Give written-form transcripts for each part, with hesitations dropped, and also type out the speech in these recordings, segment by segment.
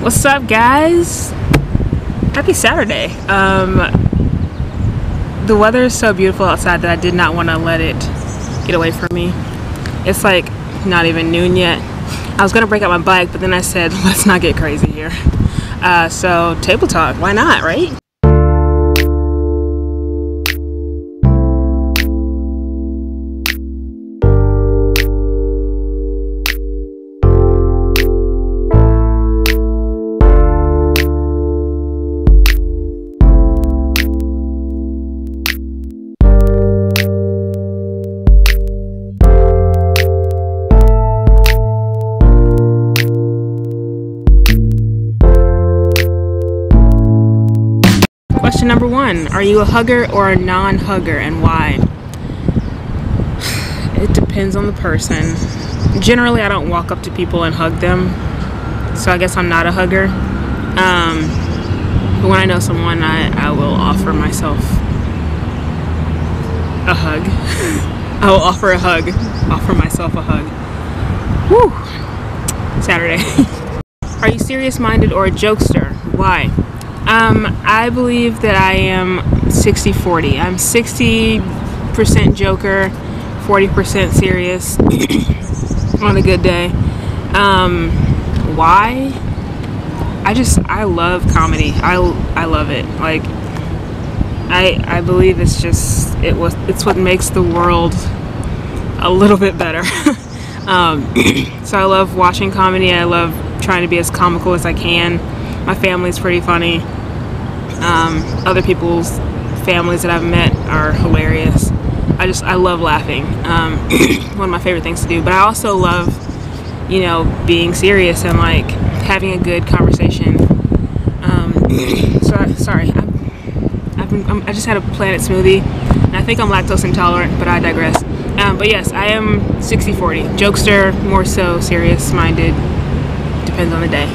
What's up, guys? Happy Saturday. The weather is so beautiful outside that I did not want to let it get away from me. It's like not even noon yet. I was gonna break out my bike, but then I said let's not get crazy here. So table talk, why not, right? Question number 1, are you a hugger or a non-hugger, and why? It depends on the person. Generally, I don't walk up to people and hug them, so I guess I'm not a hugger. But when I know someone, I will offer myself a hug. I will offer a hug, offer myself a hug. Woo! Saturday. Are you serious-minded or a jokester? Why? I believe that I am 60-40. I'm 60% joker, 40% serious on a good day. Why? I love comedy. I love it. Like, I believe it's what makes the world a little bit better. So I love watching comedy. I love trying to be as comical as I can. My family's pretty funny. Other people's families that I've met are hilarious. I love laughing. One of my favorite things to do. But I also love, being serious and like having a good conversation. Sorry, I just had a Planet Smoothie, and I think I'm lactose intolerant, but I digress. But yes, I am 60-40. Jokester, more so serious-minded. Depends on the day.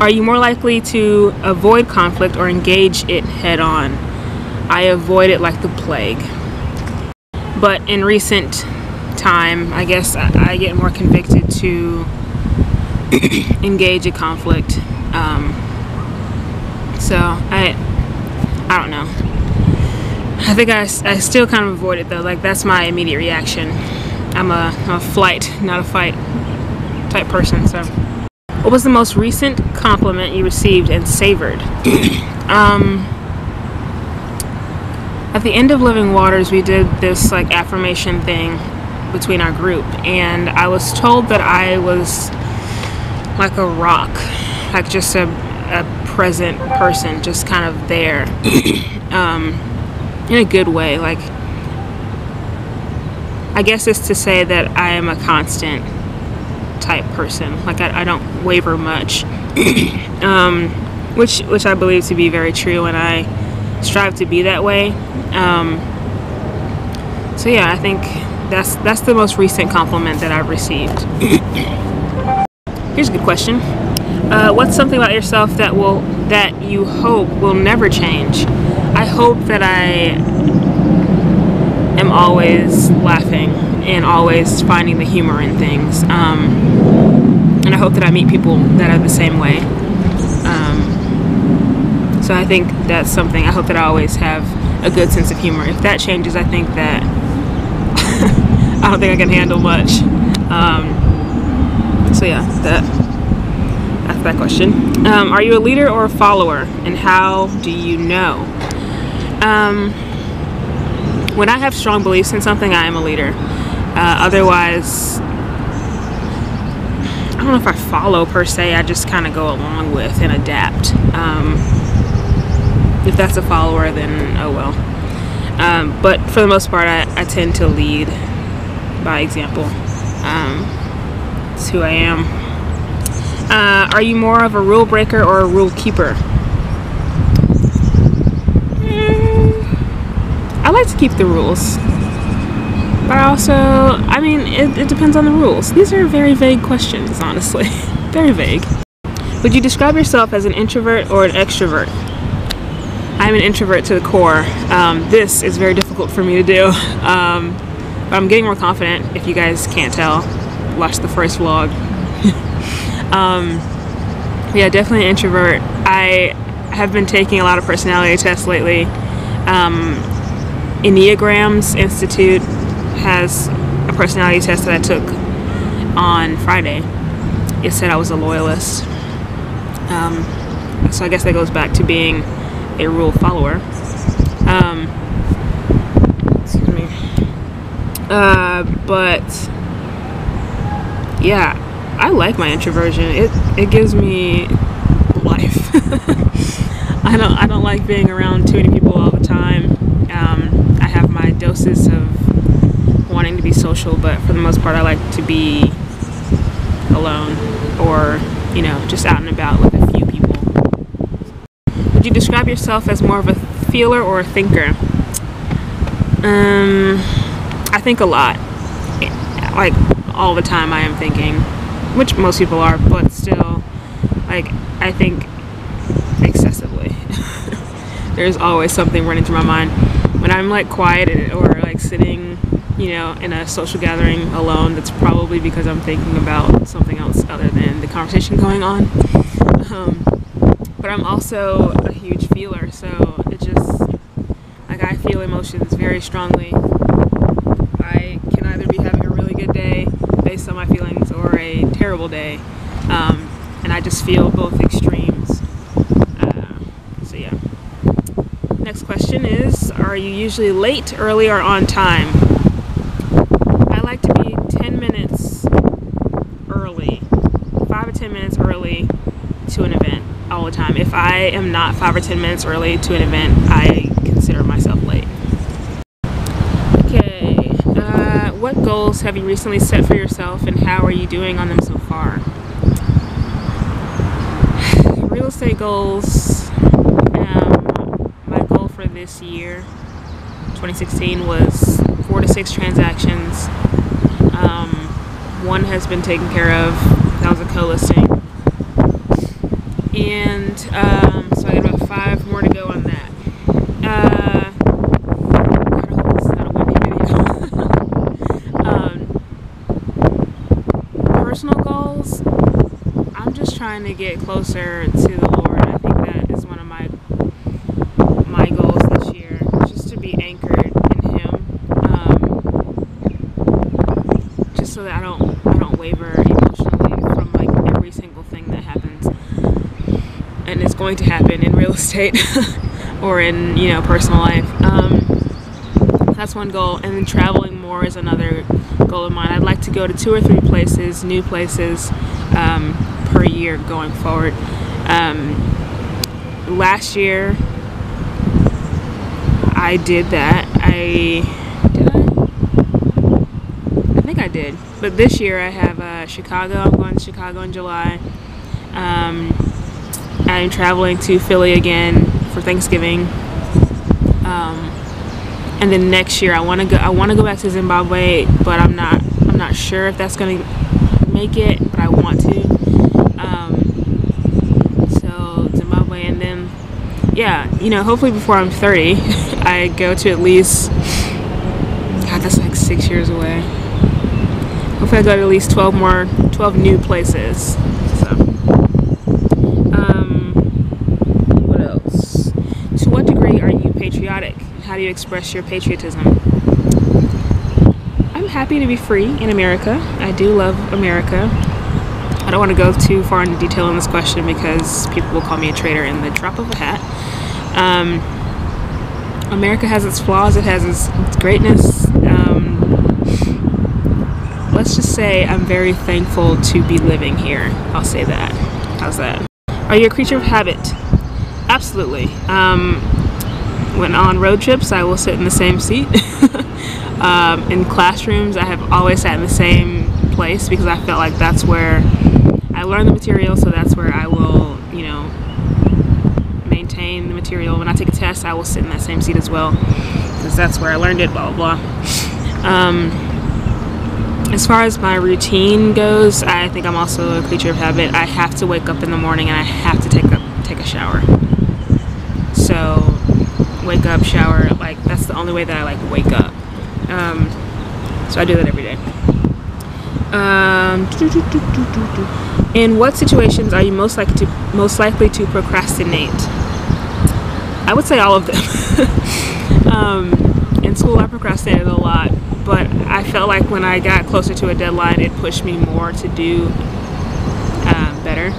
Are you more likely to avoid conflict or engage it head on? I avoid it like the plague. But in recent time, I guess I get more convicted to engage a conflict. So I don't know. I think I still kind of avoid it though. Like, that's my immediate reaction. I'm a flight, not a fight type person. So. What was the most recent compliment you received and savored? At the end of Living Waters, we did this like affirmation thing between our group, and I was told that I was like a rock, like just a present person, just kind of there, in a good way. Like, I guess it's to say that I am a constant type person. Like, I don't waver much, which I believe to be very true, and I strive to be that way. So yeah, I think that's the most recent compliment that I've received. Here's a good question. What's something about yourself that you hope will never change? I hope that I am always laughing and always finding the humor in things. And I hope that I meet people that are the same way. So I think that's something. I hope that I always have a good sense of humor. If that changes, I think that I don't think I can handle much. So yeah, that's that question. Are you a leader or a follower, and how do you know? When I have strong beliefs in something, I am a leader. Otherwise, I don't know if I follow per se. I just kind of go along with and adapt. If that's a follower, then oh well. But for the most part, I tend to lead by example. It's who I am. Are you more of a rule breaker or a rule keeper? I like to keep the rules. But I mean, it depends on the rules. These are very vague questions, honestly. Very vague. Would you describe yourself as an introvert or an extrovert? I'm an introvert to the core. This is very difficult for me to do. But I'm getting more confident, if you guys can't tell. Watch the first vlog. Yeah, definitely an introvert. I have been taking a lot of personality tests lately. Enneagrams Institute has a personality test that I took on Friday. It said I was a loyalist. So I guess that goes back to being a rule follower. Excuse me. But yeah, I like my introversion. It gives me life. I don't like being around too many people all the time. I have my doses of wanting to be social, but for the most part, I like to be alone, or just out and about with a few people. Would you describe yourself as more of a feeler or a thinker? I think a lot. Like all the time I am thinking, which most people are, but still, like, I think excessively. There's always something running through my mind. When I'm like quiet or like sitting, in a social gathering alone, that's probably because I'm thinking about something else other than the conversation going on. But I'm also a huge feeler, so it just, like, I feel emotions very strongly. I can either be having a really good day based on my feelings or a terrible day, and I just feel both extremes. So yeah. Next question is, are you usually late, early, or on time? I like to be 10 minutes early, 5 or 10 minutes early to an event all the time. If I am not 5 or 10 minutes early to an event, I consider myself late. Okay, what goals have you recently set for yourself, and how are you doing on them so far? Real estate goals. My goal for this year, 2016, was 4 to 6 transactions. One has been taken care of. That was a co-listing. And so I got about 5 more to go on that. I hope this is not a windy video. Personal goals, I'm just trying to get closer to the Lord. I think that is one of my goals this year, just to be anchored in Him, just so that I don't waver emotionally from like every single thing that happens. And it's going to happen in real estate or in personal life. That's one goal. And then traveling more is another goal of mine. I'd like to go to 2 or 3 places, new places, per year going forward. Last year I did that. I think I did. But this year I have Chicago. I'm going to Chicago in July. I'm traveling to Philly again for Thanksgiving, and then next year I want to go back to Zimbabwe, but I'm not sure if that's going to make it, but I want to. So Zimbabwe, and then hopefully before I'm 30, I go to at least, God, that's like 6 years away. Hopefully I go to at least 12 new places. So. What else? To what degree are you patriotic? How do you express your patriotism? I'm happy to be free in America. I do love America. I don't want to go too far into detail on this question because people will call me a traitor in the drop of a hat. America has its flaws. It has its greatness. Let's just say I'm very thankful to be living here. I'll say that. How's that? Are you a creature of habit? Absolutely. When on road trips, I will sit in the same seat. In classrooms, I have always sat in the same place because I felt like that's where I learned the material, so that's where I will, maintain the material. When I take a test, I will sit in that same seat as well because that's where I learned it, blah, blah, blah. As far as my routine goes, I think I'm also a creature of habit. I have to wake up in the morning and I have to take a shower. So wake up, shower, like that's the only way that I like wake up. So I do that every day. In what situations are you most likely to procrastinate? I would say all of them. In school, I procrastinated a lot, but I felt like when I got closer to a deadline, it pushed me more to do better.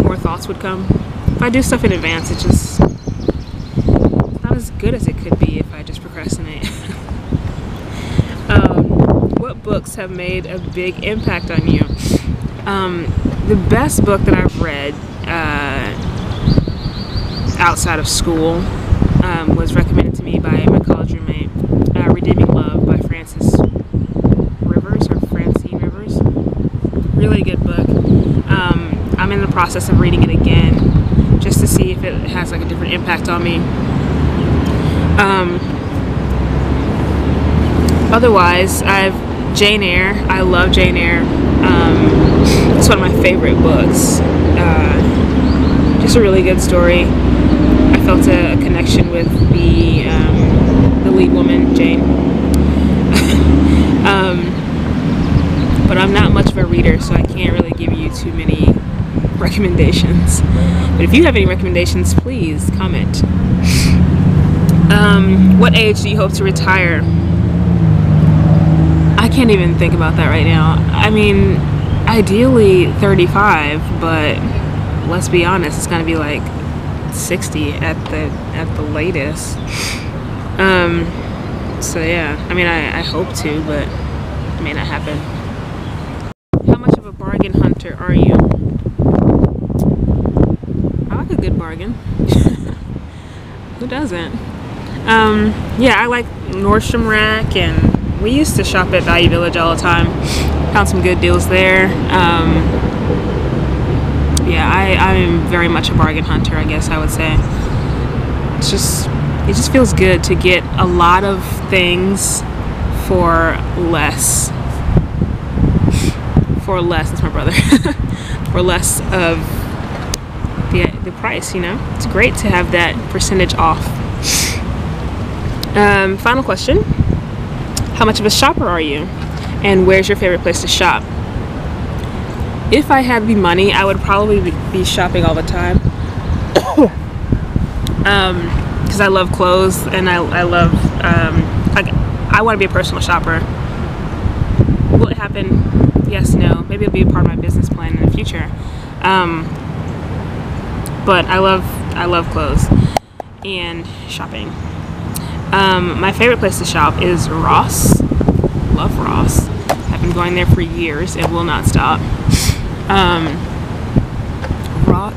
More thoughts would come. If I do stuff in advance, it's not as good as it could be if I just procrastinate. What books have made a big impact on you? The best book that I've read outside of school was recommended to me by my college roommate, Redeeming Love by Francine Rivers. Really good book. I'm in the process of reading it again just to see if it has like a different impact on me. Otherwise, Jane Eyre. I love Jane Eyre. It's one of my favorite books. Just a really good story. I felt a connection with the lead woman, Jane. But I'm not much of a reader, so I can't really give you too many recommendations. But if you have any recommendations, please comment. What age do you hope to retire? I can't even think about that right now. I mean, ideally 35, but let's be honest, it's gonna be like 60 at the latest. So yeah, I mean, I hope to, but it may not happen. How much of a bargain hunter are you? I like a good bargain. Who doesn't? Yeah, I like Nordstrom Rack, and we used to shop at Value Village all the time. Found some good deals there. Yeah, I'm very much a bargain hunter, I guess I would say. It just feels good to get a lot of things for less. For less, that's my brother. For less of the price, you know? It's great to have that percentage off. Final question. How much of a shopper are you? And where's your favorite place to shop? If I had the money, I would probably be shopping all the time. Because I love clothes, and I love, like, I want to be a personal shopper. Will it happen? Yes, no. Maybe it'll be a part of my business plan in the future. But I love clothes and shopping. My favorite place to shop is Ross. Love Ross. I've been going there for years and will not stop.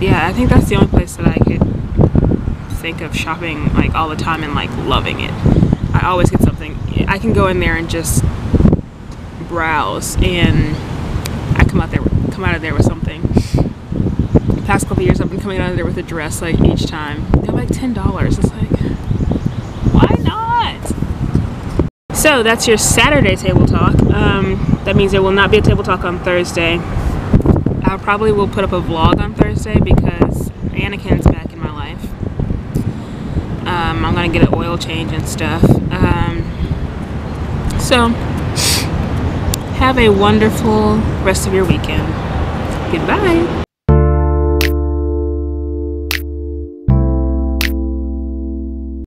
Yeah, I think that's the only place that I could think of shopping like all the time and like loving it. I always get something. I can go in there and just browse, and I come out of there with something. The past couple years, I've been coming out of there with a dress like each time. They're like $10. It's like, why not? So that's your Saturday table talk. That means there will not be a table talk on Thursday. I probably will put up a vlog on Thursday because Anakin's back in my life. I'm gonna get an oil change and stuff. So have a wonderful rest of your weekend. Goodbye.